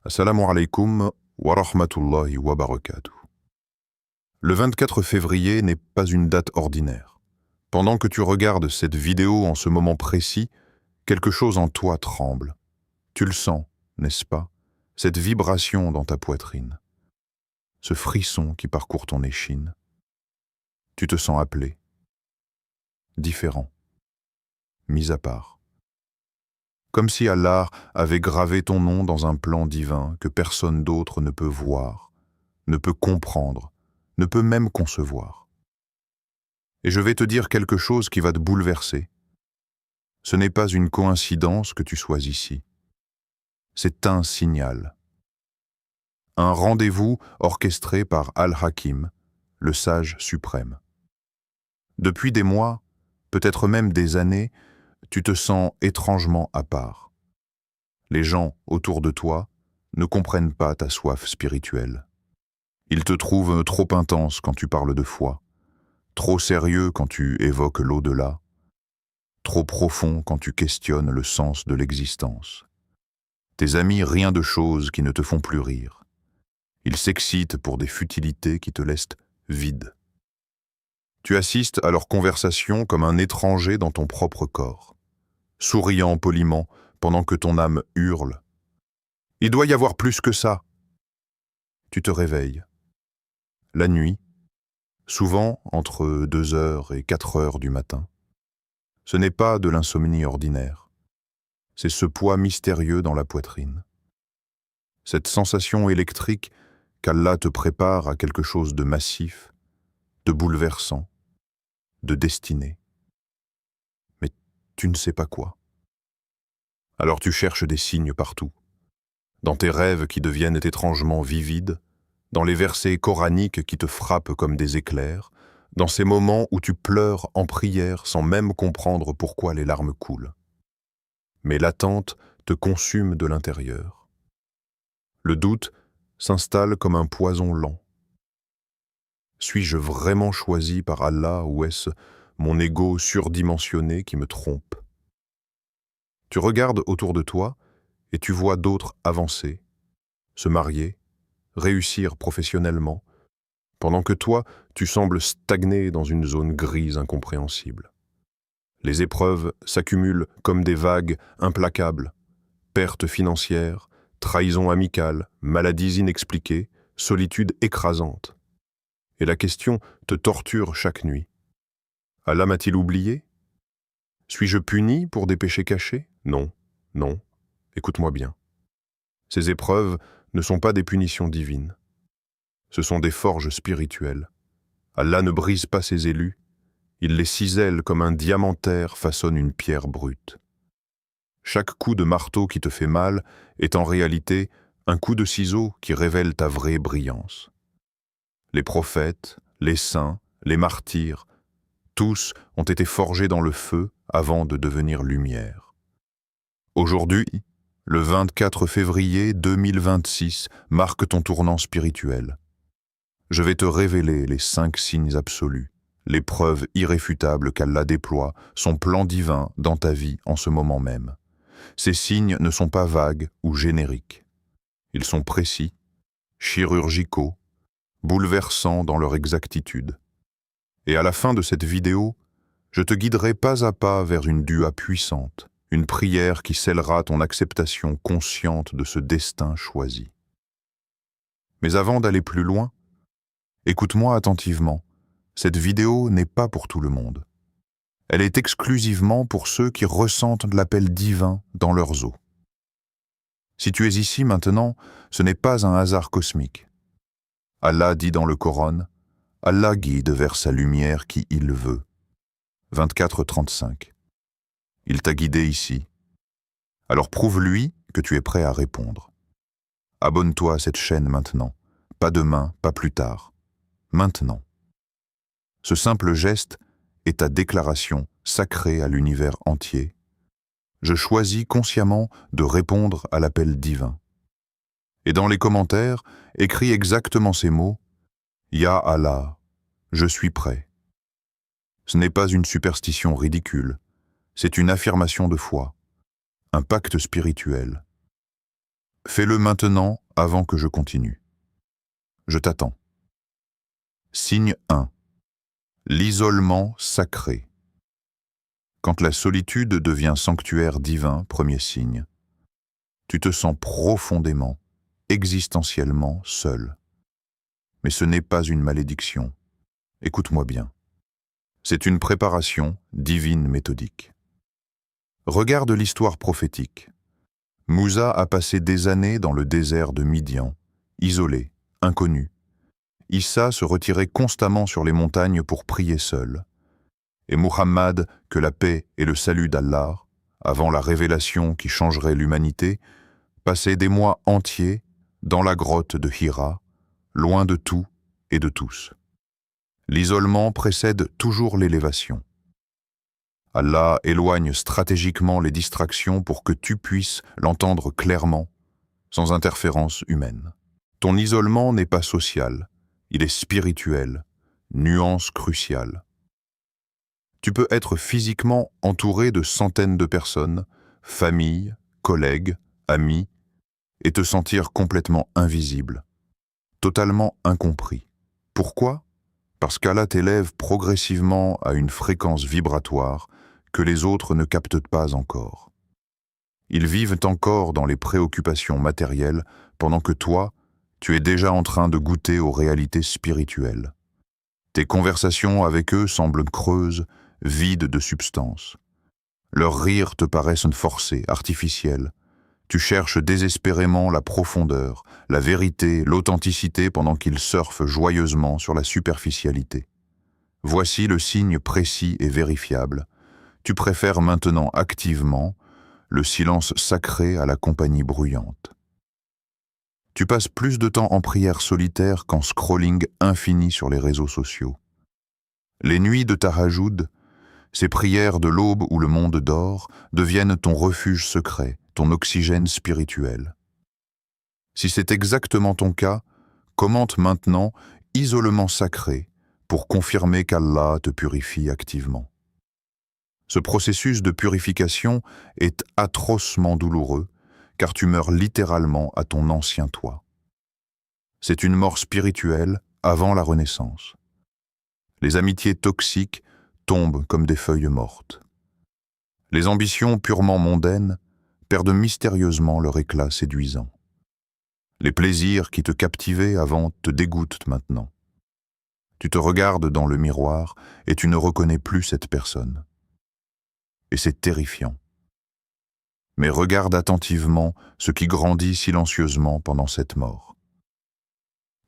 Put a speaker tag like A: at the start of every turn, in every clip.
A: Assalamu alaikum wa rahmatullahi wa barakatuh. Le 24 février n'est pas une date ordinaire. Pendant que tu regardes cette vidéo en ce moment précis, quelque chose en toi tremble. Tu le sens, n'est-ce pas? Cette vibration dans ta poitrine. Ce frisson qui parcourt ton échine. Tu te sens appelé. Différent. Mis à part. Comme si Allah avait gravé ton nom dans un plan divin que personne d'autre ne peut voir, ne peut comprendre, ne peut même concevoir. Et je vais te dire quelque chose qui va te bouleverser. Ce n'est pas une coïncidence que tu sois ici. C'est un signal. Un rendez-vous orchestré par Al-Hakim, le sage suprême. Depuis des mois, peut-être même des années, tu te sens étrangement à part. Les gens autour de toi ne comprennent pas ta soif spirituelle. Ils te trouvent trop intense quand tu parles de foi, trop sérieux quand tu évoques l'au-delà, trop profond quand tu questionnes le sens de l'existence. Tes amis rien de choses qui ne te font plus rire. Ils s'excitent pour des futilités qui te laissent vide. Tu assistes à leur conversation comme un étranger dans ton propre corps, souriant poliment pendant que ton âme hurle. Il doit y avoir plus que ça. Tu te réveilles. La nuit, souvent entre 2 heures et 4 heures du matin. Ce n'est pas de l'insomnie ordinaire. C'est ce poids mystérieux dans la poitrine. Cette sensation électrique qu'Allah te prépare à quelque chose de massif, de bouleversant, de destiné. Mais tu ne sais pas quoi. Alors tu cherches des signes partout. Dans tes rêves qui deviennent étrangement vivides, dans les versets coraniques qui te frappent comme des éclairs, dans ces moments où tu pleures en prière sans même comprendre pourquoi les larmes coulent. Mais l'attente te consume de l'intérieur. Le doute s'installe comme un poison lent. Suis-je vraiment choisi par Allah ou est-ce mon ego surdimensionné qui me trompe? Tu regardes autour de toi et tu vois d'autres avancer, se marier, réussir professionnellement, pendant que toi, tu sembles stagner dans une zone grise incompréhensible. Les épreuves s'accumulent comme des vagues implacables, pertes financières, trahison amicale, maladies inexpliquées, solitude écrasante. Et la question te torture chaque nuit. Allah m'a-t-il oublié? Suis-je puni pour des péchés cachés? Non, non. Écoute-moi bien. Ces épreuves ne sont pas des punitions divines. Ce sont des forges spirituelles. Allah ne brise pas ses élus. Il les cisèle comme un diamantaire façonne une pierre brute. Chaque coup de marteau qui te fait mal est en réalité un coup de ciseau qui révèle ta vraie brillance. Les prophètes, les saints, les martyrs, tous ont été forgés dans le feu avant de devenir lumière. Aujourd'hui, le 24 février 2026 marque ton tournant spirituel. Je vais te révéler les 5 signes absolus, les preuves irréfutables qu'Allah déploie, son plan divin dans ta vie en ce moment même. Ces signes ne sont pas vagues ou génériques. Ils sont précis, chirurgicaux, bouleversants dans leur exactitude. Et à la fin de cette vidéo, je te guiderai pas à pas vers une dua puissante, une prière qui scellera ton acceptation consciente de ce destin choisi. Mais avant d'aller plus loin, écoute-moi attentivement. Cette vidéo n'est pas pour tout le monde. Elle est exclusivement pour ceux qui ressentent l'appel divin dans leurs os. Si tu es ici maintenant, ce n'est pas un hasard cosmique. Allah dit dans le Coran, « Allah guide vers sa lumière qui il veut ». 24-35. Il t'a guidé ici. Alors prouve-lui que tu es prêt à répondre. Abonne-toi à cette chaîne maintenant. Pas demain, pas plus tard. Maintenant. Ce simple geste est ta déclaration sacrée à l'univers entier. Je choisis consciemment de répondre à l'appel divin. Et dans les commentaires, écris exactement ces mots « Ya Allah, je suis prêt ». Ce n'est pas une superstition ridicule, c'est une affirmation de foi, un pacte spirituel. Fais-le maintenant avant que je continue. Je t'attends. Signe 1. L'isolement sacré. Quand la solitude devient sanctuaire divin, premier signe, tu te sens profondément, existentiellement seul. Mais ce n'est pas une malédiction. Écoute-moi bien. C'est une préparation divine méthodique. Regarde l'histoire prophétique. Moussa a passé des années dans le désert de Midian, isolé, inconnu. Issa se retirait constamment sur les montagnes pour prier seul. Et Muhammad, que la paix et le salut d'Allah, avant la révélation qui changerait l'humanité, passait des mois entiers dans la grotte de Hira, loin de tout et de tous. L'isolement précède toujours l'élévation. Allah éloigne stratégiquement les distractions pour que tu puisses l'entendre clairement, sans interférence humaine. Ton isolement n'est pas social, il est spirituel, nuance cruciale. Tu peux être physiquement entouré de centaines de personnes, familles, collègues, amis, et te sentir complètement invisible, totalement incompris. Pourquoi ? Parce qu'Allah t'élève progressivement à une fréquence vibratoire que les autres ne captent pas encore. Ils vivent encore dans les préoccupations matérielles pendant que toi, tu es déjà en train de goûter aux réalités spirituelles. Tes conversations avec eux semblent creuses, vides de substance. Leurs rires te paraissent forcés, artificiels. Tu cherches désespérément la profondeur, la vérité, l'authenticité pendant qu'ils surfent joyeusement sur la superficialité. Voici le signe précis et vérifiable. Tu préfères maintenant activement le silence sacré à la compagnie bruyante. Tu passes plus de temps en prière solitaire qu'en scrolling infini sur les réseaux sociaux. Les nuits de Tahajjud, ces prières de l'aube où le monde dort, deviennent ton refuge secret, ton oxygène spirituel. Si c'est exactement ton cas, commente maintenant « isolement sacré » pour confirmer qu'Allah te purifie activement. Ce processus de purification est atrocement douloureux, car tu meurs littéralement à ton ancien toi. C'est une mort spirituelle avant la renaissance. Les amitiés toxiques tombent comme des feuilles mortes. Les ambitions purement mondaines perdent mystérieusement leur éclat séduisant. Les plaisirs qui te captivaient avant te dégoûtent maintenant. Tu te regardes dans le miroir et tu ne reconnais plus cette personne. Et c'est terrifiant. Mais regarde attentivement ce qui grandit silencieusement pendant cette mort.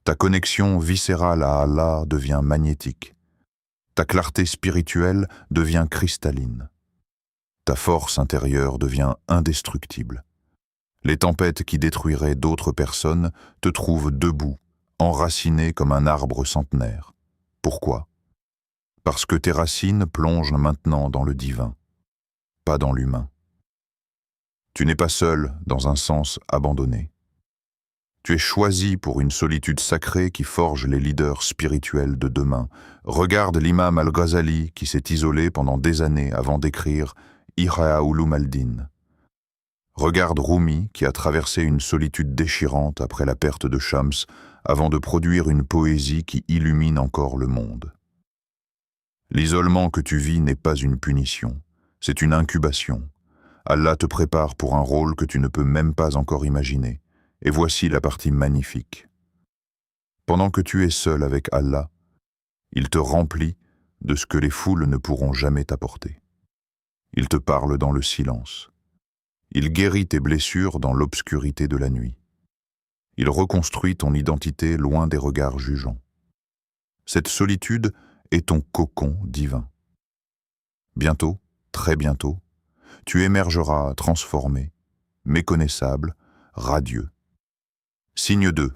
A: Ta connexion viscérale à Allah devient magnétique. Ta clarté spirituelle devient cristalline. Ta force intérieure devient indestructible. Les tempêtes qui détruiraient d'autres personnes te trouvent debout, enraciné comme un arbre centenaire. Pourquoi ? Parce que tes racines plongent maintenant dans le divin, pas dans l'humain. Tu n'es pas seul dans un sens abandonné. Tu es choisi pour une solitude sacrée qui forge les leaders spirituels de demain. Regarde l'imam al-Ghazali qui s'est isolé pendant des années avant d'écrire Ihya Ulum al-Din. Regarde Rumi qui a traversé une solitude déchirante après la perte de Shams avant de produire une poésie qui illumine encore le monde. L'isolement que tu vis n'est pas une punition, c'est une incubation. Allah te prépare pour un rôle que tu ne peux même pas encore imaginer. Et voici la partie magnifique. Pendant que tu es seul avec Allah, il te remplit de ce que les foules ne pourront jamais t'apporter. Il te parle dans le silence. Il guérit tes blessures dans l'obscurité de la nuit. Il reconstruit ton identité loin des regards jugeants. Cette solitude est ton cocon divin. Bientôt, très bientôt, tu émergeras transformé, méconnaissable, radieux. Signe 2.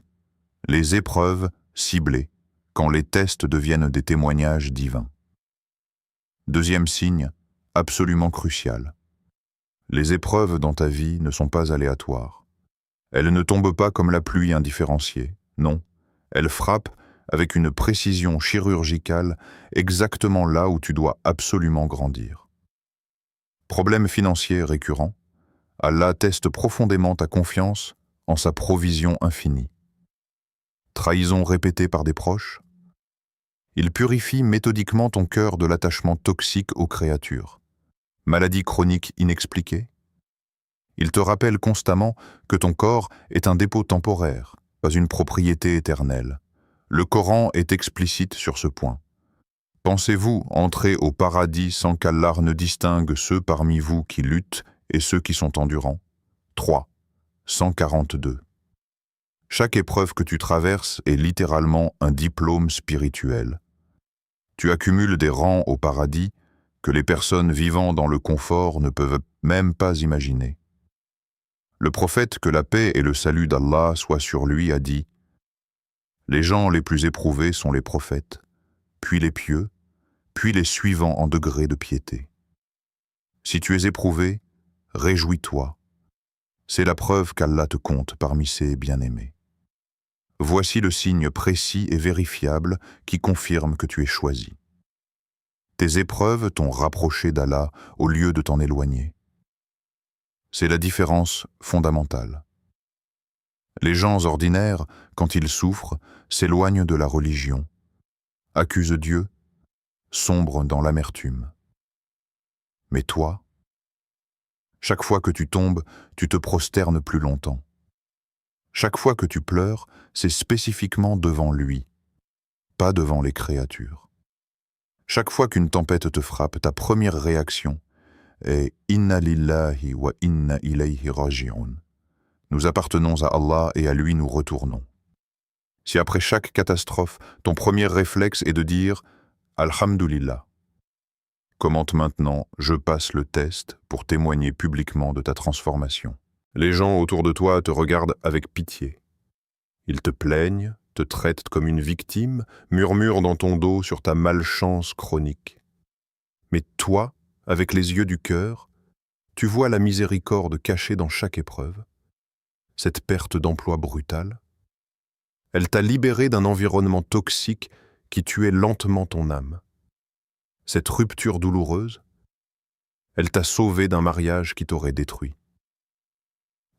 A: Les épreuves ciblées, quand les tests deviennent des témoignages divins. Deuxième signe, absolument crucial. Les épreuves dans ta vie ne sont pas aléatoires. Elles ne tombent pas comme la pluie indifférenciée, non. Elles frappent avec une précision chirurgicale exactement là où tu dois absolument grandir. Problème financier récurrent, Allah teste profondément ta confiance en sa provision infinie. Trahison répétée par des proches. Il purifie méthodiquement ton cœur de l'attachement toxique aux créatures. Maladie chronique inexpliquée. Il te rappelle constamment que ton corps est un dépôt temporaire, pas une propriété éternelle. Le Coran est explicite sur ce point. Pensez-vous entrer au paradis sans qu'Allah ne distingue ceux parmi vous qui luttent et ceux qui sont endurants? 3. 142. Chaque épreuve que tu traverses est littéralement un diplôme spirituel. Tu accumules des rangs au paradis que les personnes vivant dans le confort ne peuvent même pas imaginer. Le prophète, que la paix et le salut d'Allah soient sur lui, a dit « Les gens les plus éprouvés sont les prophètes, puis les pieux, puis les suivants en degré de piété. Si tu es éprouvé, réjouis-toi. C'est la preuve qu'Allah te compte parmi ses bien-aimés. Voici le signe précis et vérifiable qui confirme que tu es choisi. Tes épreuves t'ont rapproché d'Allah au lieu de t'en éloigner. C'est la différence fondamentale. Les gens ordinaires, quand ils souffrent, s'éloignent de la religion, accusent Dieu, sombrent dans l'amertume. Mais toi, chaque fois que tu tombes, tu te prosternes plus longtemps. Chaque fois que tu pleures, c'est spécifiquement devant lui, pas devant les créatures. Chaque fois qu'une tempête te frappe, ta première réaction est « Inna lillahi wa inna ilayhi raji'un ». Nous appartenons à Allah et à lui nous retournons. Si après chaque catastrophe, ton premier réflexe est de dire « Alhamdulillah », commente maintenant « Je passe le test » pour témoigner publiquement de ta transformation. Les gens autour de toi te regardent avec pitié. Ils te plaignent, te traitent comme une victime, murmurent dans ton dos sur ta malchance chronique. Mais toi, avec les yeux du cœur, tu vois la miséricorde cachée dans chaque épreuve, cette perte d'emploi brutale. Elle t'a libéré d'un environnement toxique qui tuait lentement ton âme. Cette rupture douloureuse, elle t'a sauvé d'un mariage qui t'aurait détruit.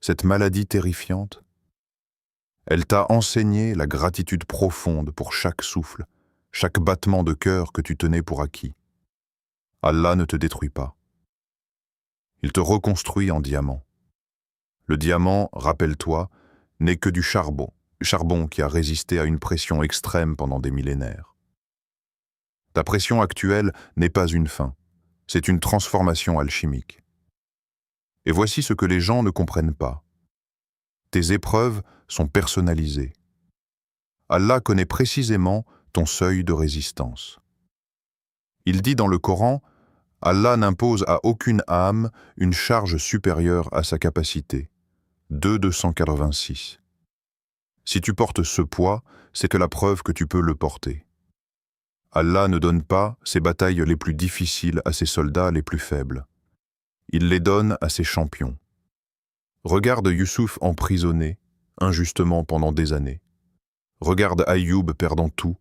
A: Cette maladie terrifiante, elle t'a enseigné la gratitude profonde pour chaque souffle, chaque battement de cœur que tu tenais pour acquis. Allah ne te détruit pas. Il te reconstruit en diamant. Le diamant, rappelle-toi, n'est que du charbon qui a résisté à une pression extrême pendant des millénaires. Ta pression actuelle n'est pas une fin, c'est une transformation alchimique. Et voici ce que les gens ne comprennent pas. Tes épreuves sont personnalisées. Allah connaît précisément ton seuil de résistance. Il dit dans le Coran, Allah n'impose à aucune âme une charge supérieure à sa capacité. 2:286. Si tu portes ce poids, c'est que la preuve que tu peux le porter. Allah ne donne pas ses batailles les plus difficiles à ses soldats les plus faibles. Il les donne à ses champions. Regarde Youssouf emprisonné, injustement pendant des années. Regarde Aïyoub perdant tout,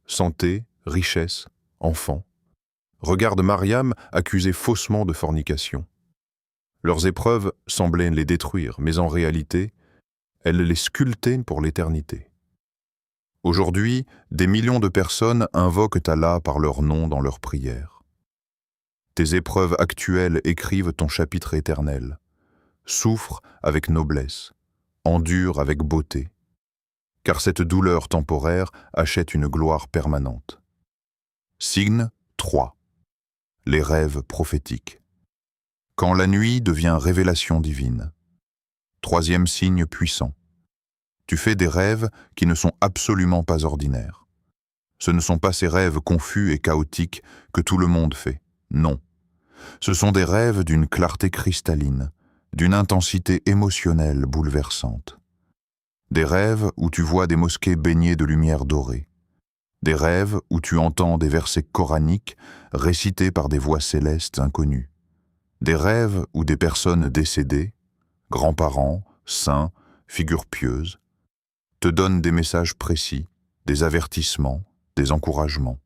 A: santé, richesse, enfants. Regarde Mariam accusée faussement de fornication. Leurs épreuves semblaient les détruire, mais en réalité, elles les sculptaient pour l'éternité. Aujourd'hui, des millions de personnes invoquent Allah par leur nom dans leurs prières. Tes épreuves actuelles écrivent ton chapitre éternel. Souffre avec noblesse, endure avec beauté, car cette douleur temporaire achète une gloire permanente. Signe 3. Les rêves prophétiques. Quand la nuit devient révélation divine. 3e signe puissant. Tu fais des rêves qui ne sont absolument pas ordinaires. Ce ne sont pas ces rêves confus et chaotiques que tout le monde fait. Non. Ce sont des rêves d'une clarté cristalline, d'une intensité émotionnelle bouleversante. Des rêves où tu vois des mosquées baignées de lumière dorée. Des rêves où tu entends des versets coraniques récités par des voix célestes inconnues. Des rêves où des personnes décédées, grands-parents, saints, figures pieuses, te donnent des messages précis, des avertissements, des encouragements.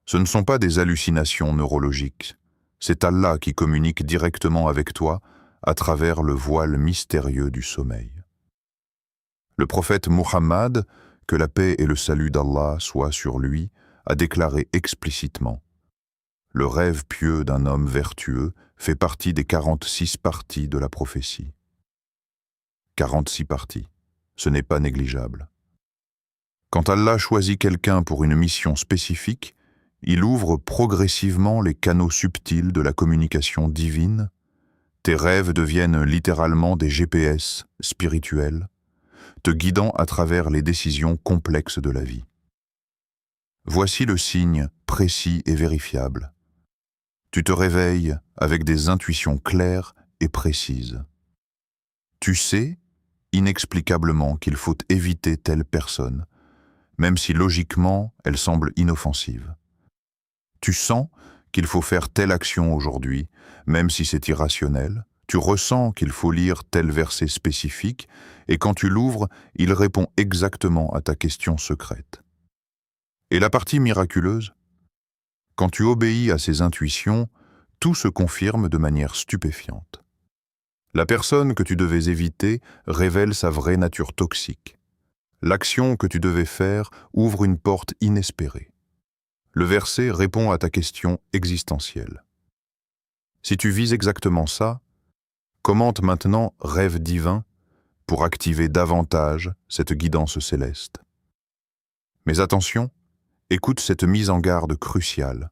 A: Ce ne sont pas des hallucinations neurologiques, c'est Allah qui communique directement avec toi à travers le voile mystérieux du sommeil. Le prophète Muhammad, que la paix et le salut d'Allah soient sur lui, a déclaré explicitement: le rêve pieux d'un homme vertueux fait partie des 46 parties de la prophétie. 46 parties, ce n'est pas négligeable. Quand Allah choisit quelqu'un pour une mission spécifique, il ouvre progressivement les canaux subtils de la communication divine. Tes rêves deviennent littéralement des GPS spirituels, te guidant à travers les décisions complexes de la vie. Voici le signe précis et vérifiable. Tu te réveilles avec des intuitions claires et précises. Tu sais, inexplicablement, qu'il faut éviter telle personne, même si logiquement elle semble inoffensive. Tu sens qu'il faut faire telle action aujourd'hui, même si c'est irrationnel. Tu ressens qu'il faut lire tel verset spécifique, et quand tu l'ouvres, il répond exactement à ta question secrète. Et la partie miraculeuse? Quand tu obéis à ces intuitions, tout se confirme de manière stupéfiante. La personne que tu devais éviter révèle sa vraie nature toxique. L'action que tu devais faire ouvre une porte inespérée. Le verset répond à ta question existentielle. Si tu vis exactement ça, commente maintenant Rêve divin pour activer davantage cette guidance céleste. Mais attention, écoute cette mise en garde cruciale.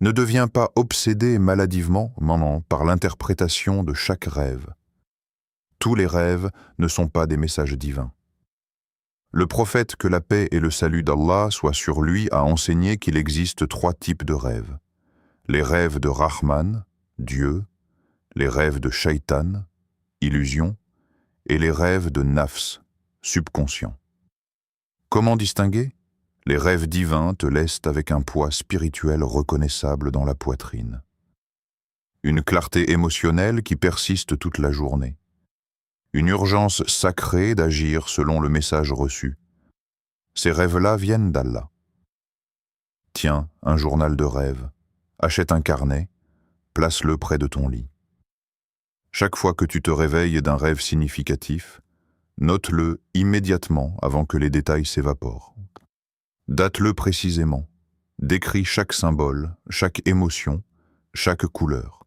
A: Ne deviens pas obsédé maladivement, par l'interprétation de chaque rêve. Tous les rêves ne sont pas des messages divins. Le prophète, que la paix et le salut d'Allah soient sur lui, a enseigné qu'il existe 3 types de rêves. Les rêves de Rahman, Dieu, les rêves de Shaitan, illusion, et les rêves de Nafs, subconscient. Comment distinguer? Les rêves divins te laissent avec un poids spirituel reconnaissable dans la poitrine. Une clarté émotionnelle qui persiste toute la journée. Une urgence sacrée d'agir selon le message reçu. Ces rêves-là viennent d'Allah. Tiens un journal de rêve, achète un carnet, place-le près de ton lit. Chaque fois que tu te réveilles d'un rêve significatif, note-le immédiatement avant que les détails s'évaporent. Date-le précisément, décris chaque symbole, chaque émotion, chaque couleur,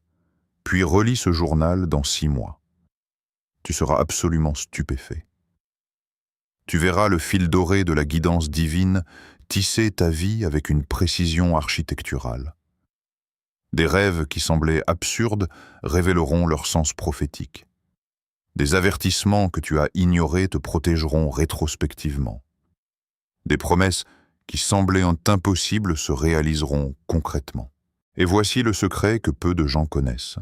A: puis relis ce journal dans 6 mois. Tu seras absolument stupéfait. Tu verras le fil doré de la guidance divine tisser ta vie avec une précision architecturale. Des rêves qui semblaient absurdes révéleront leur sens prophétique. Des avertissements que tu as ignorés te protégeront rétrospectivement. Des promesses qui semblaient impossibles se réaliseront concrètement. Et voici le secret que peu de gens connaissent.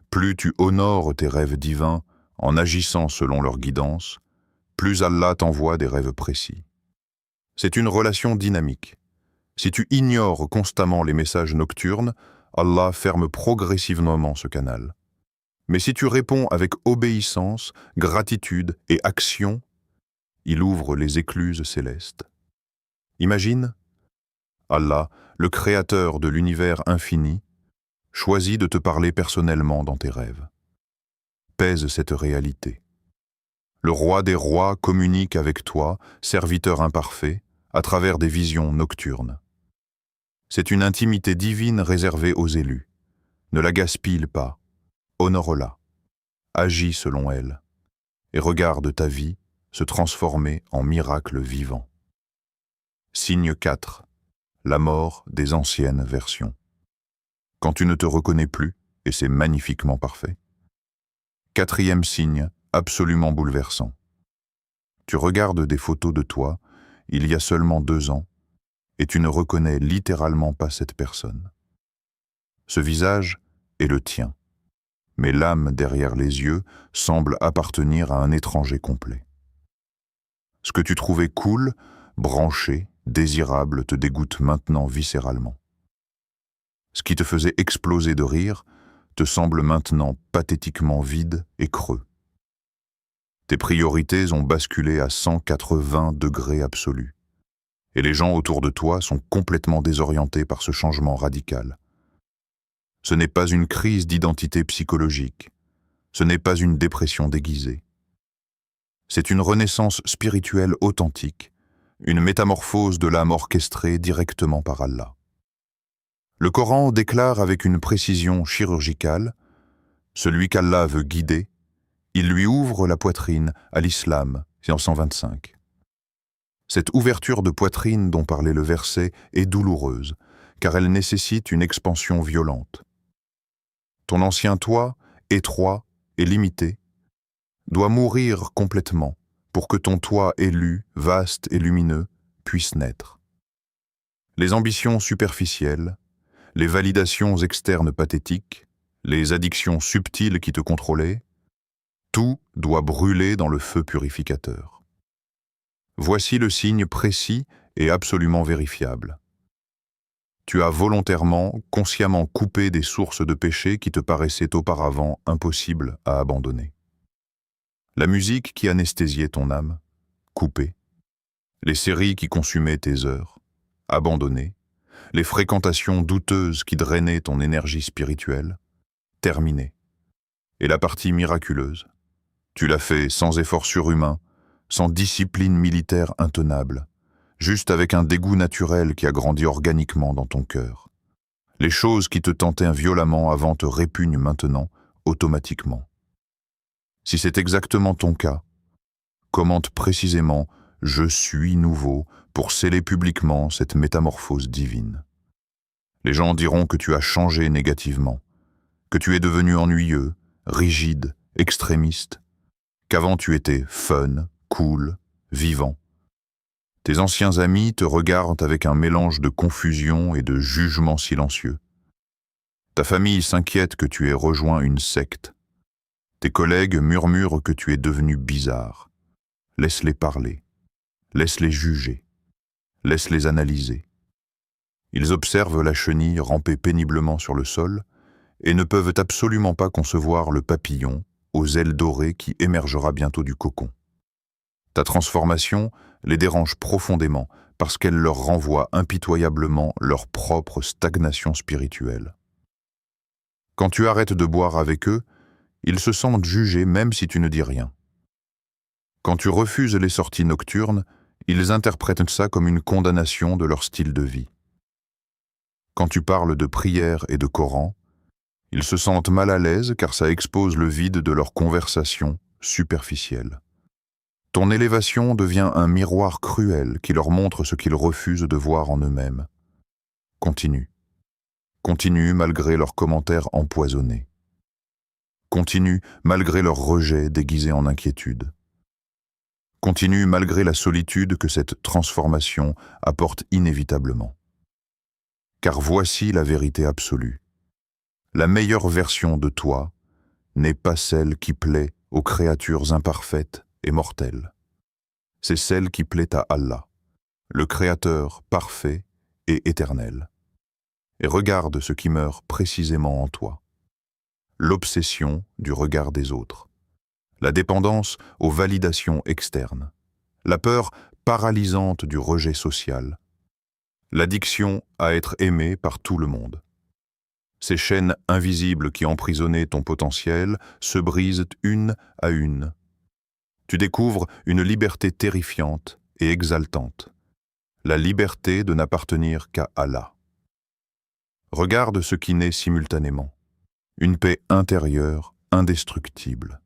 A: Plus tu honores tes rêves divins en agissant selon leur guidance, plus Allah t'envoie des rêves précis. C'est une relation dynamique. Si tu ignores constamment les messages nocturnes, Allah ferme progressivement ce canal. Mais si tu réponds avec obéissance, gratitude et action, il ouvre les écluses célestes. Imagine, Allah, le créateur de l'univers infini, choisit de te parler personnellement dans tes rêves. Pèse cette réalité. Le roi des rois communique avec toi, serviteur imparfait, à travers des visions nocturnes. C'est une intimité divine réservée aux élus. Ne la gaspille pas, honore-la, agis selon elle, et regarde ta vie se transformer en miracle vivant. Signe 4. La mort des anciennes versions. Quand tu ne te reconnais plus, et c'est magnifiquement parfait. 4e signe, absolument bouleversant. Tu regardes des photos de toi, il y a seulement 2 ans, et tu ne reconnais littéralement pas cette personne. Ce visage est le tien, mais l'âme derrière les yeux semble appartenir à un étranger complet. Ce que tu trouvais cool, branché, désirable te dégoûte maintenant viscéralement. Ce qui te faisait exploser de rire te semble maintenant pathétiquement vide et creux. Tes priorités ont basculé à 180 degrés absolus, et les gens autour de toi sont complètement désorientés par ce changement radical. Ce n'est pas une crise d'identité psychologique, ce n'est pas une dépression déguisée. C'est une renaissance spirituelle authentique, une métamorphose de l'âme orchestrée directement par Allah. Le Coran déclare avec une précision chirurgicale « Celui qu'Allah veut guider, il lui ouvre la poitrine à l'islam » c'est en 125. Cette ouverture de poitrine dont parlait le verset est douloureuse, car elle nécessite une expansion violente. Ton ancien toi, étroit et limité, doit mourir complètement pour que ton toi élu, vaste et lumineux, puisse naître. Les ambitions superficielles, les validations externes pathétiques, les addictions subtiles qui te contrôlaient, tout doit brûler dans le feu purificateur. Voici le signe précis et absolument vérifiable. Tu as volontairement, consciemment coupé des sources de péché qui te paraissaient auparavant impossibles à abandonner. La musique qui anesthésiait ton âme, coupée. Les séries qui consumaient tes heures, abandonnées. Les fréquentations douteuses qui drainaient ton énergie spirituelle, terminées. Et la partie miraculeuse, tu l'as fait sans effort surhumain, sans discipline militaire intenable, juste avec un dégoût naturel qui a grandi organiquement dans ton cœur. Les choses qui te tentaient violemment avant te répugnent maintenant, automatiquement. Si c'est exactement ton cas, commente précisément « Je suis nouveau » pour sceller publiquement cette métamorphose divine. Les gens diront que tu as changé négativement, que tu es devenu ennuyeux, rigide, extrémiste, qu'avant tu étais fun, cool, vivant. Tes anciens amis te regardent avec un mélange de confusion et de jugement silencieux. Ta famille s'inquiète que tu aies rejoint une secte. Tes collègues murmurent que tu es devenu bizarre. Laisse-les parler. Laisse-les juger. Laisse-les analyser. Ils observent la chenille ramper péniblement sur le sol et ne peuvent absolument pas concevoir le papillon aux ailes dorées qui émergera bientôt du cocon. Ta transformation les dérange profondément parce qu'elle leur renvoie impitoyablement leur propre stagnation spirituelle. Quand tu arrêtes de boire avec eux, ils se sentent jugés même si tu ne dis rien. Quand tu refuses les sorties nocturnes, ils interprètent ça comme une condamnation de leur style de vie. Quand tu parles de prière et de Coran, ils se sentent mal à l'aise car ça expose le vide de leur conversation superficielle. Ton élévation devient un miroir cruel qui leur montre ce qu'ils refusent de voir en eux-mêmes. Continue. Continue malgré leurs commentaires empoisonnés. Continue malgré leur rejet déguisé en inquiétude. Continue malgré la solitude que cette transformation apporte inévitablement. Car voici la vérité absolue. La meilleure version de toi n'est pas celle qui plaît aux créatures imparfaites et mortelles. C'est celle qui plaît à Allah, le Créateur parfait et éternel. Et regarde ce qui meurt précisément en toi. L'obsession du regard des autres, la dépendance aux validations externes, la peur paralysante du rejet social, l'addiction à être aimé par tout le monde. Ces chaînes invisibles qui emprisonnaient ton potentiel se brisent une à une. Tu découvres une liberté terrifiante et exaltante, la liberté de n'appartenir qu'à Allah. Regarde ce qui naît simultanément. Une paix intérieure indestructible,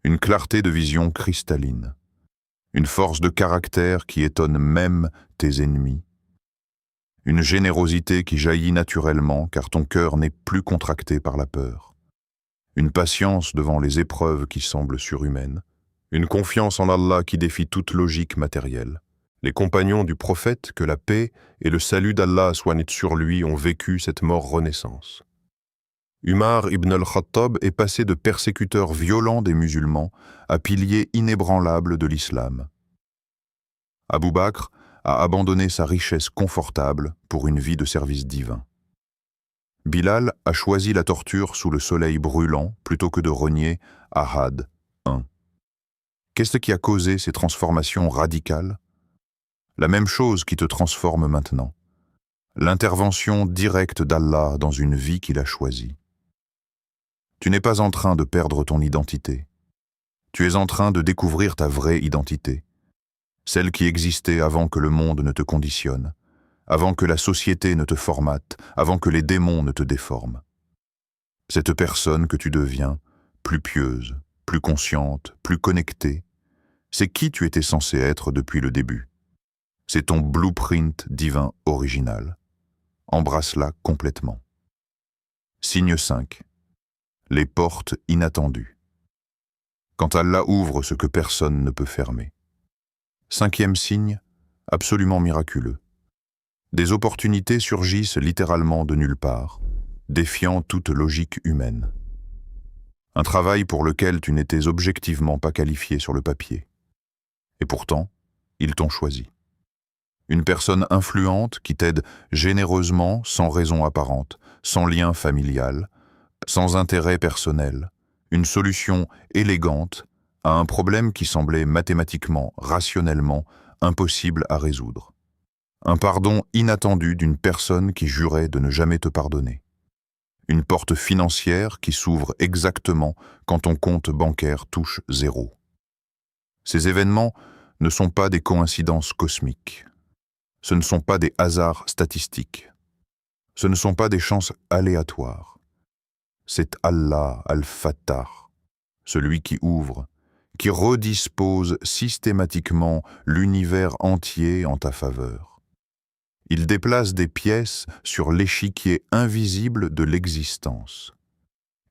A: une clarté de vision cristalline, une force de caractère qui étonne même tes ennemis, une générosité qui jaillit naturellement car ton cœur n'est plus contracté par la peur, une patience devant les épreuves qui semblent surhumaines, une confiance en Allah qui défie toute logique matérielle. Les compagnons du prophète, que la paix et le salut d'Allah soient sur lui, ont vécu cette mort renaissance. Umar ibn al-Khattab est passé de persécuteur violent des musulmans à pilier inébranlable de l'islam. Abu Bakr a abandonné sa richesse confortable pour une vie de service divin. Bilal a choisi la torture sous le soleil brûlant plutôt que de renier Ahad 1. Qu'est-ce qui a causé ces transformations radicales? La même chose qui te transforme maintenant. L'intervention directe d'Allah dans une vie qu'il a choisie. Tu n'es pas en train de perdre ton identité. Tu es en train de découvrir ta vraie identité, celle qui existait avant que le monde ne te conditionne, avant que la société ne te formate, avant que les démons ne te déforment. Cette personne que tu deviens, plus pieuse, plus consciente, plus connectée, c'est qui tu étais censé être depuis le début. C'est ton blueprint divin original. Embrasse-la complètement. Signe 5. Les portes inattendues. Quand Allah ouvre ce que personne ne peut fermer. 5e signe, absolument miraculeux. Des opportunités surgissent littéralement de nulle part, défiant toute logique humaine. Un travail pour lequel tu n'étais objectivement pas qualifié sur le papier. Et pourtant, ils t'ont choisi. Une personne influente qui t'aide généreusement, sans raison apparente, sans lien familial, sans intérêt personnel, une solution élégante à un problème qui semblait mathématiquement, rationnellement, impossible à résoudre. Un pardon inattendu d'une personne qui jurait de ne jamais te pardonner. Une porte financière qui s'ouvre exactement quand ton compte bancaire touche 0. Ces événements ne sont pas des coïncidences cosmiques. Ce ne sont pas des hasards statistiques. Ce ne sont pas des chances aléatoires. C'est Allah al-Fattah, celui qui ouvre, qui redispose systématiquement l'univers entier en ta faveur. Il déplace des pièces sur l'échiquier invisible de l'existence.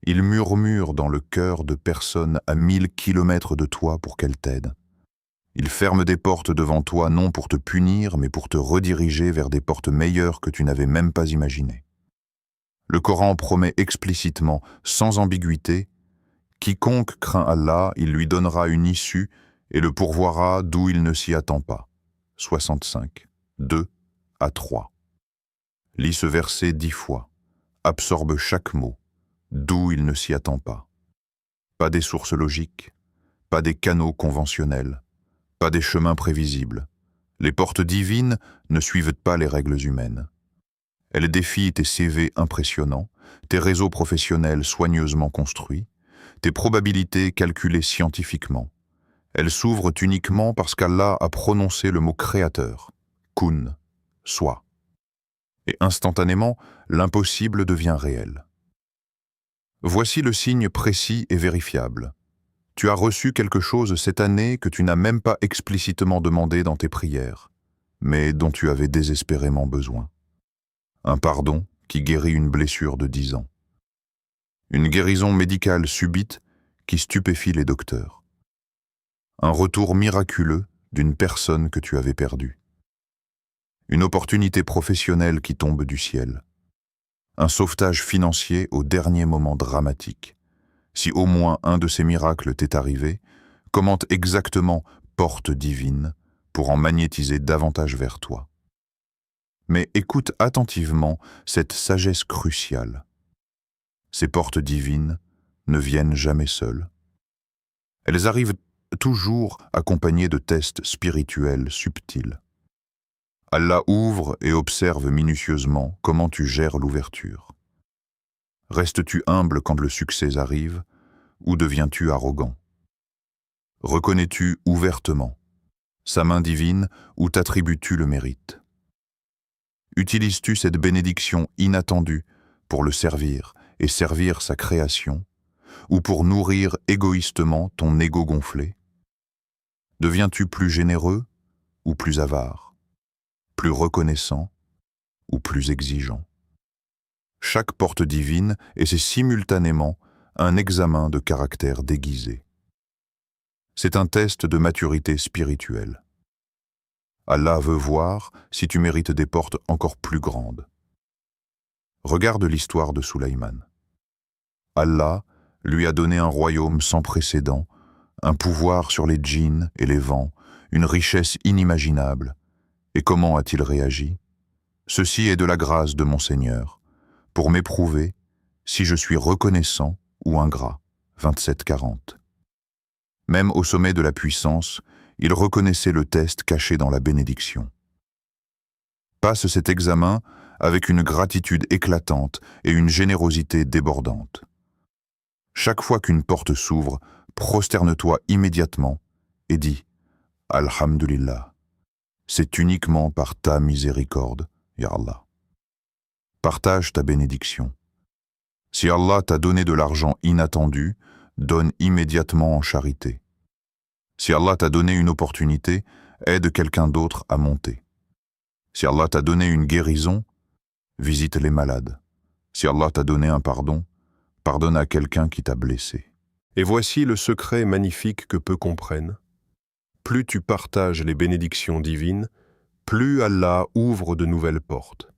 A: Il murmure dans le cœur de personnes à 1000 kilomètres de toi pour qu'elles t'aident. Il ferme des portes devant toi non pour te punir, mais pour te rediriger vers des portes meilleures que tu n'avais même pas imaginées. Le Coran promet explicitement, sans ambiguïté, « Quiconque craint Allah, il lui donnera une issue et le pourvoira d'où il ne s'y attend pas. » 65, 2 à 3. Lis ce verset 10 fois. Absorbe chaque mot, d'où il ne s'y attend pas. Pas des sources logiques, pas des canaux conventionnels, pas des chemins prévisibles. Les portes divines ne suivent pas les règles humaines. Elles défient tes CV impressionnants, tes réseaux professionnels soigneusement construits, tes probabilités calculées scientifiquement. Elles s'ouvrent uniquement parce qu'Allah a prononcé le mot créateur, kun, soit. Et instantanément, l'impossible devient réel. Voici le signe précis et vérifiable. Tu as reçu quelque chose cette année que tu n'as même pas explicitement demandé dans tes prières, mais dont tu avais désespérément besoin. Un pardon qui guérit une blessure de 10 ans. Une guérison médicale subite qui stupéfie les docteurs. Un retour miraculeux d'une personne que tu avais perdue. Une opportunité professionnelle qui tombe du ciel. Un sauvetage financier au dernier moment dramatique. Si au moins un de ces miracles t'est arrivé, commente exactement « porte divine » pour en magnétiser davantage vers toi. Mais écoute attentivement cette sagesse cruciale. Ces portes divines ne viennent jamais seules. Elles arrivent toujours accompagnées de tests spirituels subtils. Allah ouvre et observe minutieusement comment tu gères l'ouverture. Restes-tu humble quand le succès arrive, ou deviens-tu arrogant? Reconnais-tu ouvertement sa main divine ou t'attribues-tu le mérite? Utilises-tu cette bénédiction inattendue pour le servir et servir sa création, ou pour nourrir égoïstement ton ego gonflé? Deviens-tu plus généreux ou plus avare? Plus reconnaissant ou plus exigeant? Chaque porte divine est simultanément un examen de caractère déguisé. C'est un test de maturité spirituelle. Allah veut voir si tu mérites des portes encore plus grandes. Regarde l'histoire de Sulaïman. Allah lui a donné un royaume sans précédent, un pouvoir sur les djinns et les vents, une richesse inimaginable. Et comment a-t-il réagi? Ceci est de la grâce de mon Seigneur, pour m'éprouver si je suis reconnaissant ou ingrat. 27-40. Même au sommet de la puissance, il reconnaissait le test caché dans la bénédiction. Passe cet examen avec une gratitude éclatante et une générosité débordante. Chaque fois qu'une porte s'ouvre, prosterne-toi immédiatement et dis « Alhamdulillah ». C'est uniquement par ta miséricorde, Ya Allah. Partage ta bénédiction. Si Allah t'a donné de l'argent inattendu, donne immédiatement en charité. Si Allah t'a donné une opportunité, aide quelqu'un d'autre à monter. Si Allah t'a donné une guérison, visite les malades. Si Allah t'a donné un pardon, pardonne à quelqu'un qui t'a blessé.
B: Et voici le secret magnifique que peu comprennent. Plus tu partages les bénédictions divines, plus Allah ouvre de nouvelles portes.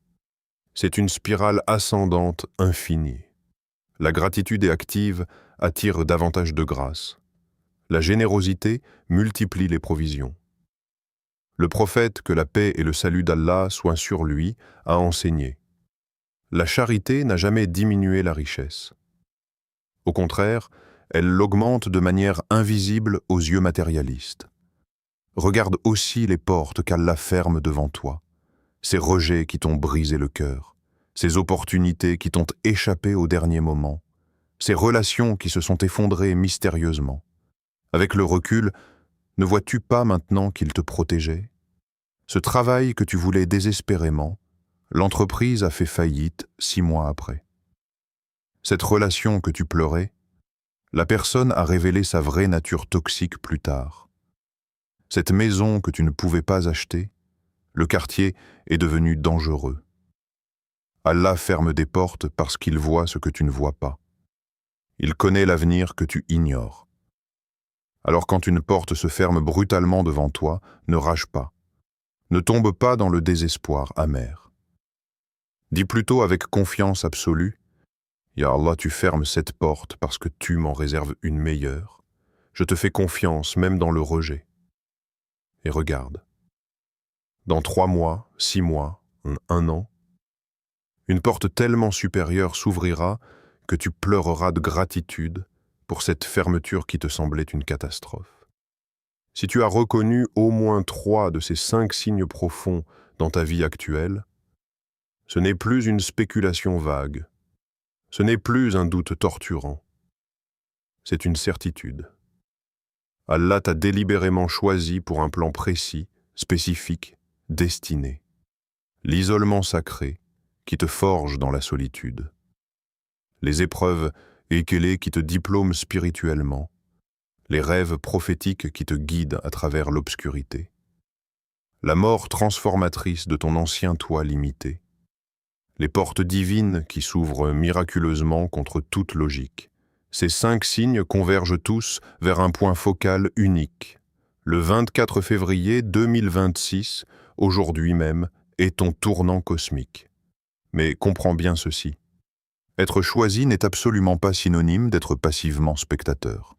B: C'est une spirale ascendante infinie. La gratitude active attire davantage de grâce. La générosité multiplie les provisions. Le prophète, que la paix et le salut d'Allah soient sur lui, a enseigné. La charité n'a jamais diminué la richesse. Au contraire, elle l'augmente de manière invisible aux yeux matérialistes. Regarde aussi les portes qu'Allah ferme devant toi, ces rejets qui t'ont brisé le cœur, ces opportunités qui t'ont échappé au dernier moment, ces relations qui se sont effondrées mystérieusement. Avec le recul, ne vois-tu pas maintenant qu'il te protégeait? Ce travail que tu voulais désespérément, l'entreprise a fait faillite 6 mois après. Cette relation que tu pleurais, la personne a révélé sa vraie nature toxique plus tard. Cette maison que tu ne pouvais pas acheter, le quartier est devenu dangereux. Allah ferme des portes parce qu'il voit ce que tu ne vois pas. Il connaît l'avenir que tu ignores. Alors quand une porte se ferme brutalement devant toi, ne rage pas. Ne tombe pas dans le désespoir amer. Dis plutôt avec confiance absolue, « Ya Allah, tu fermes cette porte parce que tu m'en réserves une meilleure. Je te fais confiance même dans le rejet. » Et regarde. Dans 3 mois, 6 mois, 1 an, une porte tellement supérieure s'ouvrira que tu pleureras de gratitude pour cette fermeture qui te semblait une catastrophe. Si tu as reconnu au moins 3 de ces 5 signes profonds dans ta vie actuelle, ce n'est plus une spéculation vague, ce n'est plus un doute torturant, c'est une certitude. Allah t'a délibérément choisi pour un plan précis, spécifique, destiné. L'isolement sacré qui te forge dans la solitude. Les épreuves équelées qui te diplôment spirituellement. Les rêves prophétiques qui te guident à travers l'obscurité. La mort transformatrice de ton ancien toi limité. Les portes divines qui s'ouvrent miraculeusement contre toute logique. Ces 5 signes convergent tous vers un point focal unique. Le 24 février 2026, aujourd'hui même, est ton tournant cosmique. Mais comprends bien ceci. Être choisi n'est absolument pas synonyme d'être passivement spectateur.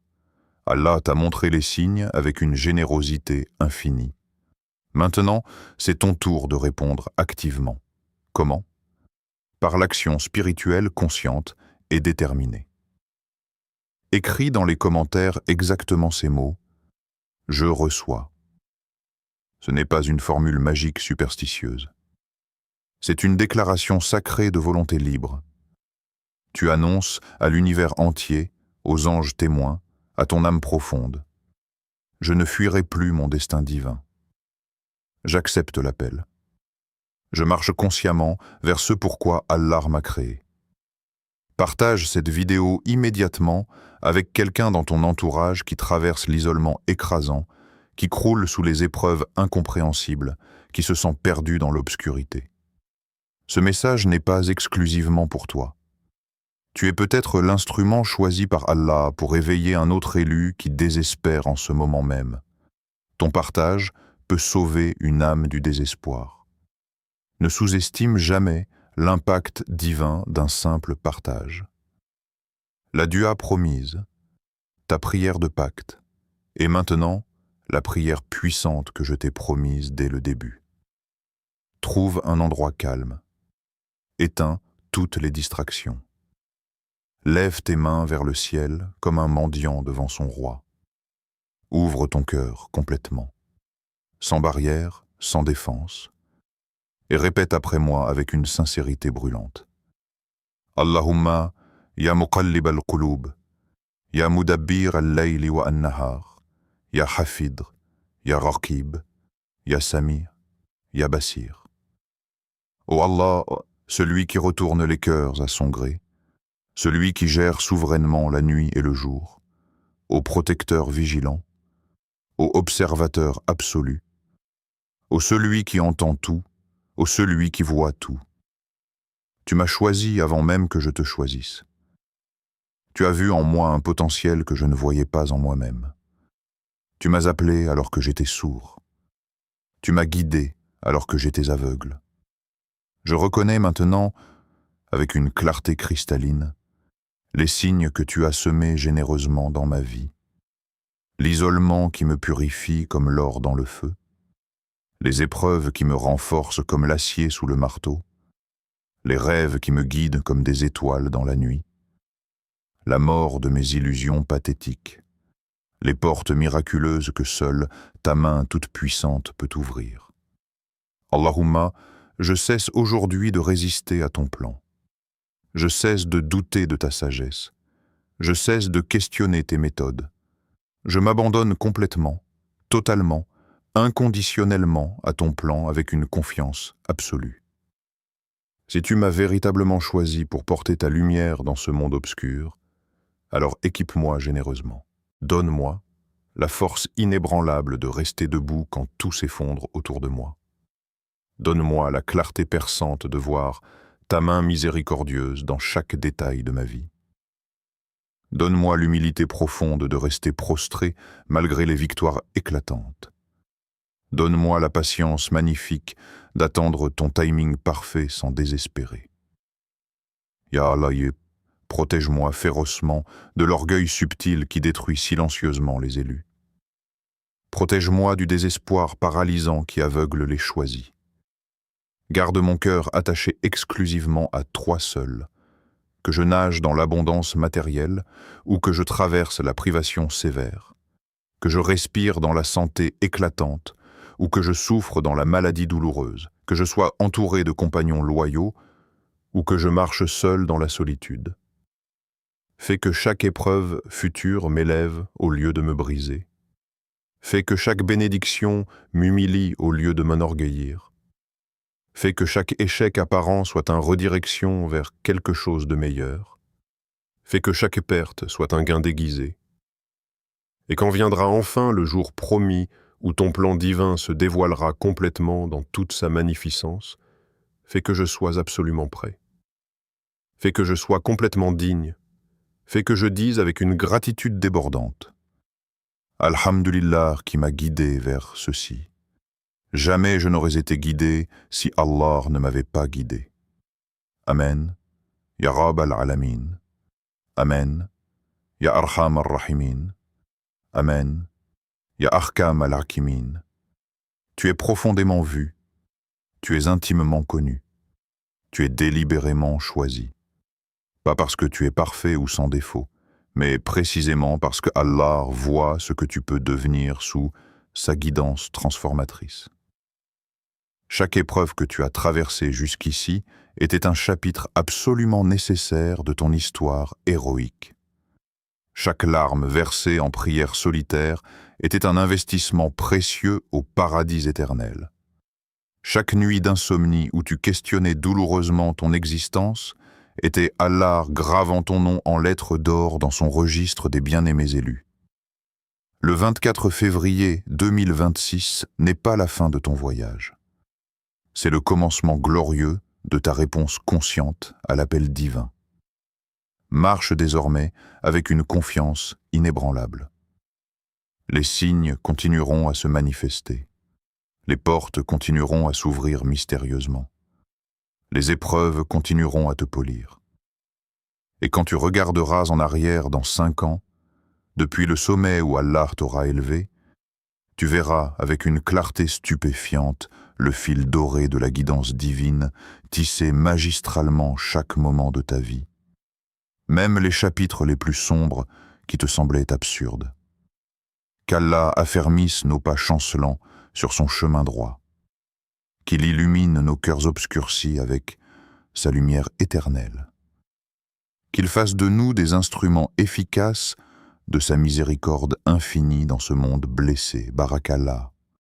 B: Allah t'a montré les signes avec une générosité infinie. Maintenant, c'est ton tour de répondre activement. Comment? Par l'action spirituelle consciente et déterminée. Écris dans les commentaires exactement ces mots « Je reçois ». Ce n'est pas une formule magique superstitieuse. C'est une déclaration sacrée de volonté libre. Tu annonces à l'univers entier, aux anges témoins, à ton âme profonde. Je ne fuirai plus mon destin divin. J'accepte l'appel. Je marche consciemment vers ce pourquoi Allah m'a créé. Partage cette vidéo immédiatement avec quelqu'un dans ton entourage qui traverse l'isolement écrasant, qui croule sous les épreuves incompréhensibles, qui se sent perdu dans l'obscurité. Ce message n'est pas exclusivement pour toi. Tu es peut-être l'instrument choisi par Allah pour éveiller un autre élu qui désespère en ce moment même. Ton partage peut sauver une âme du désespoir. Ne sous-estime jamais l'impact divin d'un simple partage. La dua promise, ta prière de pacte, et maintenant la prière puissante que je t'ai promise dès le début. Trouve un endroit calme. Éteins toutes les distractions. Lève tes mains vers le ciel comme un mendiant devant son roi. Ouvre ton cœur complètement, sans barrière, sans défense, et répète après moi avec une sincérité brûlante. Allahumma ya muqallib al-qulub,
A: Ya Mudabbir al-Layli wa an-Nahar, Ya Hafidr, Ya Raqib, Ya Sami', Ya Basir. Ô Allah, celui qui retourne les cœurs à son gré, celui qui gère souverainement la nuit et le jour, ô protecteur vigilant, ô observateur absolu, ô celui qui entend tout, ô celui qui voit tout. Tu m'as choisi avant même que je te choisisse. Tu as vu en moi un potentiel que je ne voyais pas en moi-même. Tu m'as appelé alors que j'étais sourd. Tu m'as guidé alors que j'étais aveugle. Je reconnais maintenant, avec une clarté cristalline, les signes que tu as semés généreusement dans ma vie, l'isolement qui me purifie comme l'or dans le feu, les épreuves qui me renforcent comme l'acier sous le marteau, les rêves qui me guident comme des étoiles dans la nuit, la mort de mes illusions pathétiques, les portes miraculeuses que seule ta main toute puissante peut ouvrir. Allahumma, je cesse aujourd'hui de résister à ton plan. Je cesse de douter de ta sagesse. Je cesse de questionner tes méthodes. Je m'abandonne complètement, totalement, inconditionnellement à ton plan avec une confiance absolue. Si tu m'as véritablement choisi pour porter ta lumière dans ce monde obscur, alors équipe-moi généreusement. Donne-moi la force inébranlable de rester debout quand tout s'effondre autour de moi. Donne-moi la clarté perçante de voir ta main miséricordieuse dans chaque détail de ma vie. Donne-moi l'humilité profonde de rester prostré malgré les victoires éclatantes. Donne-moi la patience magnifique d'attendre ton timing parfait sans désespérer. Ya Allah, protège-moi férocement de l'orgueil subtil qui détruit silencieusement les élus. Protège-moi du désespoir paralysant qui aveugle les choisis. Garde mon cœur attaché exclusivement à toi seul, que je nage dans l'abondance matérielle ou que je traverse la privation sévère, que je respire dans la santé éclatante ou que je souffre dans la maladie douloureuse, que je sois entouré de compagnons loyaux ou que je marche seul dans la solitude. Fais que chaque épreuve future m'élève au lieu de me briser. Fais que chaque bénédiction m'humilie au lieu de m'enorgueillir. Fais que chaque échec apparent soit une redirection vers quelque chose de meilleur. Fais que chaque perte soit un gain déguisé. Et quand viendra enfin le jour promis où ton plan divin se dévoilera complètement dans toute sa magnificence, fais que je sois absolument prêt. Fais que je sois complètement digne. Fais que je dise avec une gratitude débordante: Alhamdulillah qui m'a guidé vers ceci. Jamais je n'aurais été guidé si Allah ne m'avait pas guidé. Amen. Ya Rab al-Alamin. Amen. Ya Arham al-Rahimin. Amen. Ya Arkham al-Hakimin. Tu es profondément vu. Tu es intimement connu. Tu es délibérément choisi. Pas parce que tu es parfait ou sans défaut, mais précisément parce que Allah voit ce que tu peux devenir sous sa guidance transformatrice. Chaque épreuve que tu as traversée jusqu'ici était un chapitre absolument nécessaire de ton histoire héroïque. Chaque larme versée en prière solitaire était un investissement précieux au paradis éternel. Chaque nuit d'insomnie où tu questionnais douloureusement ton existence était Allah gravant ton nom en lettres d'or dans son registre des bien-aimés élus. Le 24 février 2026 n'est pas la fin de ton voyage. C'est le commencement glorieux de ta réponse consciente à l'appel divin. Marche désormais avec une confiance inébranlable. Les signes continueront à se manifester. Les portes continueront à s'ouvrir mystérieusement. Les épreuves continueront à te polir. Et quand tu regarderas en arrière dans 5 ans, depuis le sommet où Allah t'aura élevé, tu verras avec une clarté stupéfiante le fil doré de la guidance divine tisser magistralement chaque moment de ta vie, même les chapitres les plus sombres qui te semblaient absurdes. Qu'Allah affermisse nos pas chancelants sur son chemin droit, qu'il illumine nos cœurs obscurcis avec sa lumière éternelle, qu'il fasse de nous des instruments efficaces de sa miséricorde infinie dans ce monde blessé, Barakallah,